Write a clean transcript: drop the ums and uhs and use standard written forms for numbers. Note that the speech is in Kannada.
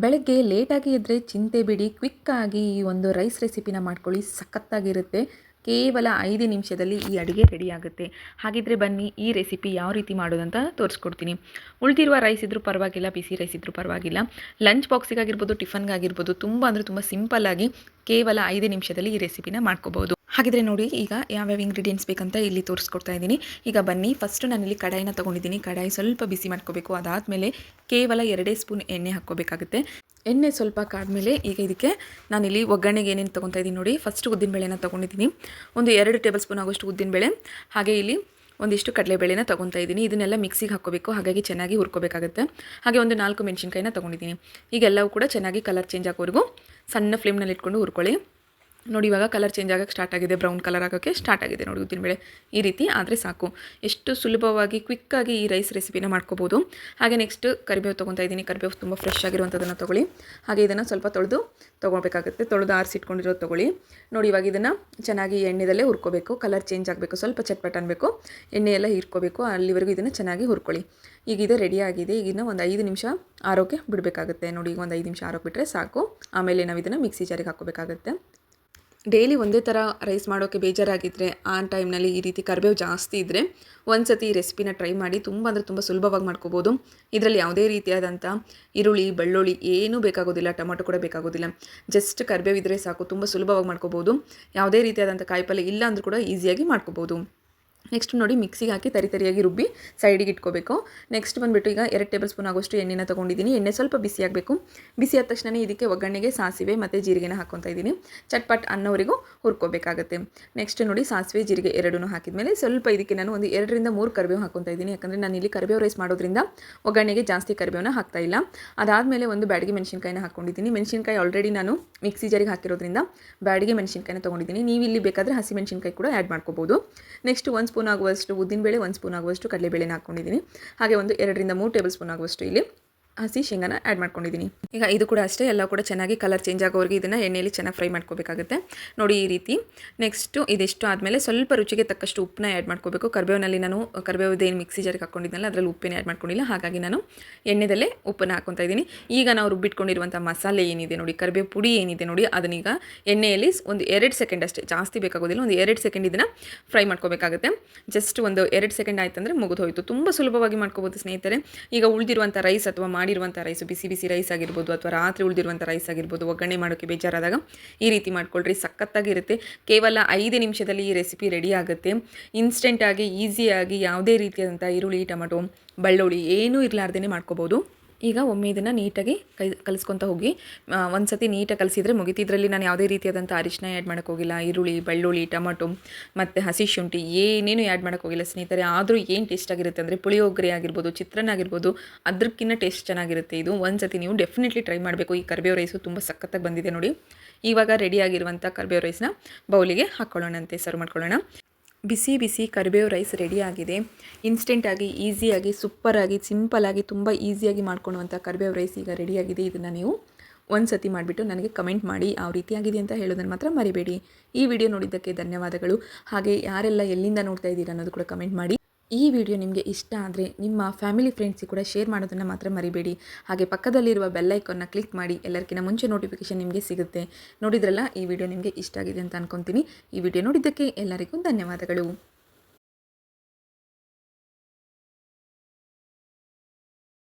ಬೆಳಗ್ಗೆ ಲೇಟಾಗಿ ಎದ್ದರೆ ಚಿಂತೆ ಬಿಡಿ, ಕ್ವಿಕ್ಕಾಗಿ ಈ ಒಂದು ರೈಸ್ ರೆಸಿಪಿನ ಮಾಡ್ಕೊಳ್ಳಿ. ಸಖತ್ತಾಗಿರುತ್ತೆ. ಕೇವಲ 5 ನಿಮಿಷದಲ್ಲಿ ಈ ಅಡುಗೆ ರೆಡಿ ಆಗುತ್ತೆ. ಹಾಗಿದ್ರೆ ಬನ್ನಿ ಈ ರೆಸಿಪಿ ಯಾವ ರೀತಿ ಮಾಡೋದಂತ ತೋರಿಸ್ಕೊಡ್ತೀನಿ. ಉಳಿದಿರುವ ರೈಸ್ ಇದ್ರೂ ಪರವಾಗಿಲ್ಲ, ಬಿಸಿ ರೈಸ್ ಇದ್ರೂ ಪರವಾಗಿಲ್ಲ, ಲಂಚ್ ಬಾಕ್ಸಿಗಾಗಿರ್ಬೋದು, ಟಿಫನ್ಗಾಗಿರ್ಬೋದು, ತುಂಬ ಅಂದರೆ ತುಂಬ ಸಿಂಪಲ್ಲಾಗಿ ಕೇವಲ 5 ನಿಮಿಷದಲ್ಲಿ ಈ ರೆಸಿಪಿನ ಮಾಡ್ಕೋಬೋದು. ಹಾಗಿದ್ರೆ ನೋಡಿ, ಈಗ ಯಾವ್ಯಾವ ಇಂಗ್ರೀಡಿಯೆಂಟ್ಸ್ ಬೇಕಂತ ಇಲ್ಲಿ ತೋರಿಸ್ಕೊಡ್ತಾ ಇದ್ದೀನಿ. ಈಗ ಬನ್ನಿ, ಫಸ್ಟು ನಾನಿಲ್ಲಿ ಕಡಾಯಿನ ತೊಗೊಂಡಿದ್ದೀನಿ. ಕಡಾಯಿ ಸ್ವಲ್ಪ ಬಿಸಿ ಮಾಡ್ಕೋಬೇಕು. ಅದಾದಮೇಲೆ ಕೇವಲ 2 ಸ್ಪೂನ್ ಎಣ್ಣೆ ಹಾಕ್ಕೋಬೇಕಾಗುತ್ತೆ. ಎಣ್ಣೆ ಸ್ವಲ್ಪ ಕಾದ್ಮೇಲೆ ಈಗ ಇದಕ್ಕೆ ನಾನಿಲ್ಲಿ ಒಗ್ಗರಣೆಗೆ ಏನೇನು ತೊಗೊತಾ ಇದ್ದೀನಿ ನೋಡಿ. ಫಸ್ಟ್ ಉದ್ದಿನಬೇಳೆನ ತೊಗೊಂಡಿದ್ದೀನಿ. ಒಂದು 2 ಟೇಬಲ್ ಸ್ಪೂನ್ ಆಗೋಷ್ಟು ಉದ್ದಿನಬೇಳೆ, ಹಾಗೆ ಇಲ್ಲಿ ಒಂದಿಷ್ಟು ಕಡಲೆಬೇಳೆನ ತೊಗೊತಾ ಇದ್ದೀನಿ. ಇದನ್ನೆಲ್ಲ ಮಿಕ್ಸಿಗೆ ಹಾಕ್ಕೋಬೇಕು, ಹಾಗಾಗಿ ಚೆನ್ನಾಗಿ ಹುರ್ಕೋಬೇಕಾಗುತ್ತೆ. ಹಾಗೆ ಒಂದು 4 ಮೆಣಸಿನ್ಕಾಯಿನ ತೊಗೊಂಡಿದ್ದೀನಿ. ಈಗೆಲ್ಲವೂ ಕೂಡ ಚೆನ್ನಾಗಿ ಕಲರ್ ಚೇಂಜ್ ಆಗೋವರೆಗೂ ಸಣ್ಣ ಫ್ಲೇಮ್ನಲ್ಲಿ ಇಟ್ಕೊಂಡು ಹುರ್ಕೊಳ್ಳಿ. ನೋಡಿ, ಇವಾಗ ಕಲರ್ ಚೇಂಜ್ ಆಗೋಕ್ಕೆ ಸ್ಟಾರ್ಟ್ ಆಗಿದೆ, ಬ್ರೌನ್ ಕಲರ್ ಆಗೋಕ್ಕೆ ಸ್ಟಾರ್ಟ್ ಆಗಿದೆ ನೋಡಿ ಉದ್ದಿನಬೇಳೆ. ಈ ರೀತಿ ಆದರೆ ಸಾಕು. ಎಷ್ಟು ಸುಲಭವಾಗಿ ಕ್ವಿಕ್ಕಾಗಿ ಈ ರೈಸ್ ರೆಸಿಪಿನ ಮಾಡ್ಕೋಬೋದು. ಹಾಗೆ ನೆಕ್ಸ್ಟ್ ಕರಿಬೇವು ತೊಗೊತಾ ಇದ್ದೀನಿ. ಕರಿಬೇವು ತುಂಬ ಫ್ರೆಶ್ ಆಗಿರುವಂಥದ್ದನ್ನು ತೊಗೊಳ್ಳಿ. ಹಾಗೆ ಇದನ್ನು ಸ್ವಲ್ಪ ತೊಗೊಬೇಕಾಗುತ್ತೆ. ತೊಳೆದು ಆರಿಸಿಟ್ಕೊಂಡಿರೋದು ತೊಗೊಳ್ಳಿ. ನೋಡಿ, ಇವಾಗ ಇದನ್ನು ಚೆನ್ನಾಗಿ ಎಣ್ಣೆದಲ್ಲೇ ಹುರ್ಕೋಬೇಕು. ಕಲರ್ ಚೇಂಜ್ ಆಗಬೇಕು, ಸ್ವಲ್ಪ ಚಟ್ಪಟ್ ಅನ್ನಬೇಕು, ಎಣ್ಣೆ ಎಲ್ಲ ಹೀರ್ಕೋಬೇಕು. ಅಲ್ಲಿವರೆಗೂ ಇದನ್ನು ಚೆನ್ನಾಗಿ ಹುರ್ಕೊಳ್ಳಿ. ಈಗ ಇದು ರೆಡಿ ಆಗಿದೆ. ಈಗಿನ ಒಂದು 5 ನಿಮಿಷ ಆರೋಕ್ಕೆ ಬಿಡಬೇಕಾಗುತ್ತೆ. ನೋಡಿ, ಈಗ ಒಂದು 5 ನಿಮಿಷ ಆರೋಕ್ಕೆ ಬಿಟ್ಟರೆ ಸಾಕು. ಆಮೇಲೆ ನಾವು ಇದನ್ನು ಮಿಕ್ಸಿ ಜಾರಿಗೆ ಹಾಕ್ಕೋಬೇಕಾಗುತ್ತೆ. ಡೈಲಿ ಒಂದೇ ಥರ ರೈಸ್ ಮಾಡೋಕ್ಕೆ ಬೇಜಾರಾಗಿದ್ದರೆ ಆ ಟೈಮ್ನಲ್ಲಿ ಈ ರೀತಿ ಕರಿಬೇವು ಜಾಸ್ತಿ ಇದ್ದರೆ ಒಂದು ಸತಿ ಈ ರೆಸಿಪಿನ ಟ್ರೈ ಮಾಡಿ. ತುಂಬ ಅಂದರೆ ತುಂಬ ಸುಲಭವಾಗಿ ಮಾಡ್ಕೋಬೋದು. ಇದರಲ್ಲಿ ಯಾವುದೇ ರೀತಿಯಾದಂಥ ಈರುಳ್ಳಿ, ಬೆಳ್ಳುಳ್ಳಿ ಏನೂ ಬೇಕಾಗೋದಿಲ್ಲ, ಟೊಮೊಟೊ ಕೂಡ ಬೇಕಾಗೋದಿಲ್ಲ. ಜಸ್ಟ್ ಕರಿಬೇವು ಇದ್ದರೆ ಸಾಕು, ತುಂಬ ಸುಲಭವಾಗಿ ಮಾಡ್ಕೋಬೋದು. ಯಾವುದೇ ರೀತಿಯಾದಂಥ ಕಾಯಿಪಲ್ಯ ಇಲ್ಲ ಅಂದರೂ ಕೂಡ ಈಸಿಯಾಗಿ ಮಾಡ್ಕೋಬೋದು. ನೆಕ್ಸ್ಟ್ ನೋಡಿ, ಮಿಕ್ಸಿಗೆ ಹಾಕಿ ತರಿಯಾಗಿ ರುಬ್ಬಿ ಸೈಡಿಗೆ ಇಟ್ಕೋಬೇಕು. ನೆಕ್ಸ್ಟ್ ಬಂದುಬಿಟ್ಟು ಈಗ 2 ಟೇಬಲ್ ಸ್ಪೂನ್ ಆಗೋಷ್ಟು ಎಣ್ಣೆನ ತೊಗೊಂಡಿದ್ದೀನಿ. ಎಣ್ಣೆ ಸ್ವಲ್ಪ ಬಿಸಿ ಆಗಬೇಕು. ಬಿಸಿ ಆದ ತಕ್ಷಣ ಇದಕ್ಕೆ ಒಗ್ಗರಣೆಗೆ ಸಾಸಿವೆ ಮತ್ತು ಜೀರಿಗೆನ ಹಾಕ್ಕೊತಾ ಇದ್ದೀನಿ. ಚಟ್ಪಟ್ ಅನ್ನೋವರೆಗೂ ಹುರ್ಕೋಬೇಕಾಗುತ್ತೆ. ನೆಕ್ಸ್ಟ್ ನೋಡಿ, ಸಾಸಿವೆ ಜೀರಿಗೆ ಎರಡೂ ಹಾಕಿದ್ಮೇಲೆ ಸ್ವಲ್ಪ ಇದಕ್ಕೆ ನಾನು ಒಂದು 2 ರಿಂದ 3 ಕರಿಬೇವು ಹಾಕ್ಕೊತಾ ಇದ್ದೀನಿ. ಯಾಕಂದರೆ ನಾನು ಇಲ್ಲಿ ಕರಿಬೇವು ರೈಸ್ ಮಾಡೋದ್ರಿಂದ ಒಗ್ಗರಣೆಗೆ ಜಾಸ್ತಿ ಕರಿಬೇವನ್ನ ಹಾಕ್ತಾ ಇಲ್ಲ. ಅದಾದಮೇಲೆ ಒಂದು ಬ್ಯಾಡಗಿ ಮೆಣಸಿನ್ಕಾಯಿನ ಹಾಕ್ಕೊಂಡಿದ್ದೀನಿ. ಮೆಣಸಿನ್ಕಾಯಿ ಆಲ್ರೆಡಿ ನಾನು ಮಿಕ್ಸಿ ಜಾರಿಗೆ ಹಾಕಿರೋದ್ರಿಂದ ಬ್ಯಾಡಗಿ ಮೆಣಸಿನ್ಕಾಯಿನ ತೊಗೊಂಡಿದ್ದೀನಿ. ನೀವು ಇಲ್ಲಿ ಬೇಕಾದರೆ ಹಸಿ ಮೆಣಸಿನ್ಕಾಯಿ ಕೂಡ ಆ್ಯಡ್ ಮಾಡ್ಕೋಬೋದು. ನೆಕ್ಸ್ಟ್ 1 ಸ್ಪೂನ್ ಆಗುವಷ್ಟು ಉದ್ದಿನಬೇಳೆ, 1 ಸ್ಪೂನ್ ಆಗುವಷ್ಟು ಕಡಲೆಬೇಳೆನ ಹಾಕ್ಕೊಂಡಿದ್ದೀನಿ. ಹಾಗೆ ಒಂದು 2 ರಿಂದ 3 ಟೇಬಲ್ ಸ್ಪೂನ್ ಆಗುವಷ್ಟು ಇಲ್ಲಿ ಹಸಿ ಶೇಂಗಾನ ಆ್ಯಡ್ ಮಾಡ್ಕೊಂಡಿದ್ದೀನಿ. ಈಗ ಇದು ಕೂಡ ಅಷ್ಟೇ, ಎಲ್ಲ ಕೂಡ ಚೆನ್ನಾಗಿ ಕಲರ್ ಚೇಂಜ್ ಆಗೋವರೆಗೆ ಇದನ್ನು ಎಣ್ಣೆಯಲ್ಲಿ ಚೆನ್ನಾಗಿ ಫ್ರೈ ಮಾಡ್ಕೋಬೇಕಾಗುತ್ತೆ. ನೋಡಿ ಈ ರೀತಿ. ನೆಕ್ಸ್ಟು ಇದಿಷ್ಟು ಆದಮೇಲೆ ಸ್ವಲ್ಪ ರುಚಿಗೆ ತಕ್ಕಷ್ಟು ಉಪ್ಪನ್ನ ಆ್ಯಡ್ ಮಾಡ್ಕೋಬೇಕು. ಕರಿಬೇವಿನಲ್ಲಿ ನಾನು ಕರಿಬೇವುದೇನು ಮಿಕ್ಸಿ ಜಾರಿಗೆ ಹಾಕ್ಕೊಂಡಿದ್ದನಲ್ಲ ಅದರಲ್ಲಿ ಉಪ್ಪೇನು ಆ್ಯಡ್ ಮಾಡ್ಕೊಂಡಿಲ್ಲ, ಹಾಗಾಗಿ ನಾನು ಎಣ್ಣೆದಲ್ಲೇ ಉಪ್ಪನ್ನು ಹಾಕ್ಕೊತಾ ಇದ್ದೀನಿ. ಈಗ ನಾವು ರುಬ್ಬಿಟ್ಕೊಂಡಿರುವಂಥ ಮಸಾಲೆ ಏನಿದೆ ನೋಡಿ, ಕರಿಬೇವು ಪುಡಿ ಏನಿದೆ ನೋಡಿ, ಅದನ್ನೀಗ ಎಣ್ಣೆಯಲ್ಲಿ ಒಂದು 2 ಸೆಕೆಂಡ್ ಅಷ್ಟೇ, ಜಾಸ್ತಿ ಬೇಕಾಗೋದಿಲ್ಲ, ಒಂದು 2 ಸೆಕೆಂಡ್ ಇದನ್ನು ಫ್ರೈ ಮಾಡ್ಕೋಬೇಕಾಗುತ್ತೆ. ಜಸ್ಟ್ ಒಂದು 2 ಸೆಕೆಂಡ್ ಆಯ್ತಂದರೆ ಮುಗಿದು ಹೋಯಿತು. ತುಂಬ ಸುಲಭವಾಗಿ ಮಾಡ್ಕೋಬೋದು ಸ್ನೇಹಿತರೆ. ಈಗ ಉಳಿದಿರುವಂಥ ರೈಸ್ ಅಥವಾ ಮಾಡಿರುವಂಥ ರೈಸು, ಬಿಸಿ ಬಿಸಿ ರೈಸ್ ಆಗಿರ್ಬೋದು ಅಥವಾ ರಾತ್ರಿ ಉಳಿದಿರುವಂಥ ರೈಸ್ ಆಗಿರ್ಬೋದು, ಒಗ್ಗರಣೆ ಮಾಡೋಕ್ಕೆ ಬೇಜಾರಾದಾಗ ಈ ರೀತಿ ಮಾಡ್ಕೊಳ್ರಿ, ಸಖತ್ತಾಗಿರುತ್ತೆ. ಕೇವಲ 5 ನಿಮಿಷದಲ್ಲಿ ಈ ರೆಸಿಪಿ ರೆಡಿ ಆಗುತ್ತೆ. ಇನ್ಸ್ಟೆಂಟಾಗಿ, ಈಸಿಯಾಗಿ, ಯಾವುದೇ ರೀತಿಯಾದಂಥ ಈರುಳ್ಳಿ, ಟೊಮೆಟೊ, ಬೆಳ್ಳುಳ್ಳಿ ಏನೂ ಇರಲಾರ್ದೇ ಮಾಡ್ಕೋಬೋದು. ಈಗ ಒಮ್ಮೆ ಇದನ್ನು ನೀಟಾಗಿ ಕಲಿಸ್ಕೊತ ಹೋಗಿ. ಒಂದು ಸತಿ ನೀಟಾಗಿ ಕಲಿಸಿದ್ರೆ ಮುಗಿತು. ಇದರಲ್ಲಿ ನಾನು ಯಾವುದೇ ರೀತಿಯಾದಂಥ ಅರಿಶಿನ ಆ್ಯಡ್ ಮಾಡೋಕ್ಕೋಗಿಲ್ಲ. ಈರುಳ್ಳಿ, ಬೆಳ್ಳುಳ್ಳಿ, ಟೊಮಟೊ ಮತ್ತು ಹಸಿ ಶುಂಠಿ ಏನೇನು ಆ್ಯಡ್ ಮಾಡೋಕ್ಕೋಗಿಲ್ಲ ಸ್ನೇಹಿತರೆ. ಆದರೂ ಏನು ಟೇಸ್ಟ್ ಆಗಿರುತ್ತೆ ಅಂದರೆ ಪುಳಿಯೋಗರೆ ಆಗಿರ್ಬೋದು, ಚಿತ್ರಾನ್ನ ಆಗಿರ್ಬೋದು, ಅದಕ್ಕಿಂತ ಟೇಸ್ಟ್ ಚೆನ್ನಾಗಿರುತ್ತೆ ಇದು. ಒಂದು ಸತಿ ನೀವು ಡೆಫಿನೆಟ್ಲಿ ಟ್ರೈ ಮಾಡಬೇಕು. ಈ ಕರಿಬೇವು ರೈಸು ತುಂಬ ಸಖತ್ತಾಗಿ ಬಂದಿದೆ ನೋಡಿ. ಇವಾಗ ರೆಡಿಯಾಗಿರುವಂಥ ಕರಿಬೇವು ರೈಸ್ನ ಬೌಲಿಗೆ ಹಾಕ್ಕೊಳ್ಳೋಣಂತೆ, ಸರ್ವ್ ಮಾಡ್ಕೊಳ್ಳೋಣ. ಬಿಸಿ ಬಿಸಿ ಕರಿಬೇವು ರೈಸ್ ರೆಡಿಯಾಗಿದೆ. ಇನ್ಸ್ಟೆಂಟಾಗಿ, ಈಸಿಯಾಗಿ, ಸೂಪರಾಗಿ, ಸಿಂಪಲಾಗಿ, ತುಂಬ ಈಸಿಯಾಗಿ ಮಾಡ್ಕೊಳ್ಳುವಂಥ ಕರಿಬೇವು ರೈಸ್ ಈಗ ರೆಡಿಯಾಗಿದೆ. ಇದನ್ನು ನೀವು ಒಂದು ಸತಿ ಮಾಡಿಬಿಟ್ಟು ನನಗೆ ಕಮೆಂಟ್ ಮಾಡಿ ಯಾವ ರೀತಿಯಾಗಿದೆ ಅಂತ ಹೇಳೋದನ್ನು ಮಾತ್ರ ಮರಿಬೇಡಿ. ಈ ವಿಡಿಯೋ ನೋಡಿದ್ದಕ್ಕೆ ಧನ್ಯವಾದಗಳು. ಹಾಗೆ ಯಾರೆಲ್ಲ ಎಲ್ಲಿಂದ ನೋಡ್ತಾ ಇದ್ದೀರಾ ಅನ್ನೋದು ಕೂಡ ಕಮೆಂಟ್ ಮಾಡಿ. ಈ ವಿಡಿಯೋ ನಿಮಗೆ ಇಷ್ಟ ಆದರೆ ನಿಮ್ಮ ಫ್ಯಾಮಿಲಿ ಫ್ರೆಂಡ್ಸಿಗೆ ಕೂಡ ಶೇರ್ ಮಾಡೋದನ್ನು ಮಾತ್ರ ಮರಿಬೇಡಿ. ಹಾಗೆ ಪಕ್ಕದಲ್ಲಿರುವ ಬೆಲ್ ಐಕಾನ್ನ ಕ್ಲಿಕ್ ಮಾಡಿ, ಎಲ್ಲರಿಗಿಂತ ಮುಂಚೆ ನೋಟಿಫಿಕೇಷನ್ ನಿಮಗೆ ಸಿಗುತ್ತೆ. ನೋಡಿದ್ರಲ್ಲ, ಈ ವಿಡಿಯೋ ನಿಮಗೆ ಇಷ್ಟ ಆಗಿದೆ ಅಂತ ಅನ್ಕೊತೀನಿ. ಈ ವಿಡಿಯೋ ನೋಡಿದ್ದಕ್ಕೆ ಎಲ್ಲರಿಗೂ ಧನ್ಯವಾದಗಳು.